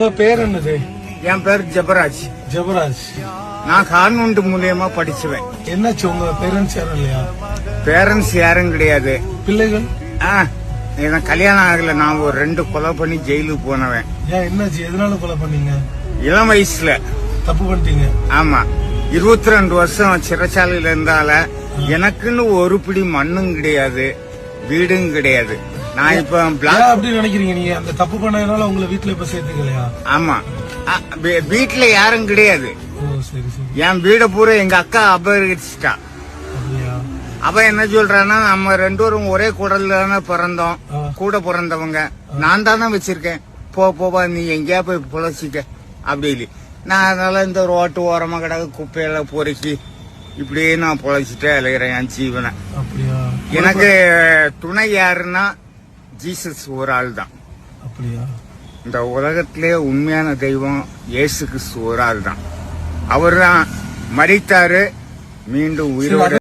உங்க பேர் என்னது? என் பேர் ஜபராஜ். ஜபராஜ். நான் கான்வென்ட் மூலியமா படிச்சுவேன். என்னாச்சு, உங்க பேரண்ட்ஸ் யாரும் இல்லையா? பேரண்ட்ஸ் யாரும் கிடையாது. பிள்ளைகள்? எனக்கு கல்யாணம் ஆகல. நான் ஒரு 2 கொலை பண்ணி ஜெயிலுக்கு போனவன். ஏன், என்னாச்சு, எதனால கொலை பண்ணீங்க? இளம் வயசுல தப்பு பண்ணிட்டீங்க. ஆமா, 22 வருஷம் சிறைச்சாலையில இருந்தால எனக்குன்னு ஒரு பிடி மண்ணும் கிடையாது, வீடும் கிடையாது. நான் இப்ப அப்படி நினைக்கிறீங்க நீங்க? அந்த தப்பு பண்ணதுனால உங்களை வீட்டுல இப்ப சேர்த்துக்கலையா? ஆமா, வீட்டுல யாரும் கிடையாது. சரி சரி. என் வீட பூரா எங்க அக்கா அபகரிச்சுட்டா. அவ என்ன சொல்றான்னா, நம்ம 2 பேரும் ஒரே குடல்ல தானே பிறந்தோம், கூட பிறந்தவங்க, நான் தானே வச்சிருக்கேன், போவா நீ எங்கேயா போய் பொழைச்சிக்க அப்படி. நான் அதனால இந்த ரோட்டு ஓரமா கிடக்கு குப்பையெல்லாம் பொறுக்கி இப்படியே நான் பொழைச்சிட்டே அலைகிறேன் என் ஜீவனை. எனக்கு துணை யாருன்னா ஜீசஸ் ஒரு ஆள் தான். இந்த உலகத்திலே உண்மையான தெய்வம் இயேசு கிறிஸ்து ஒரு ஆள் தான். அவர் தான் மரித்தாரு, மீண்டும் உயிரோடு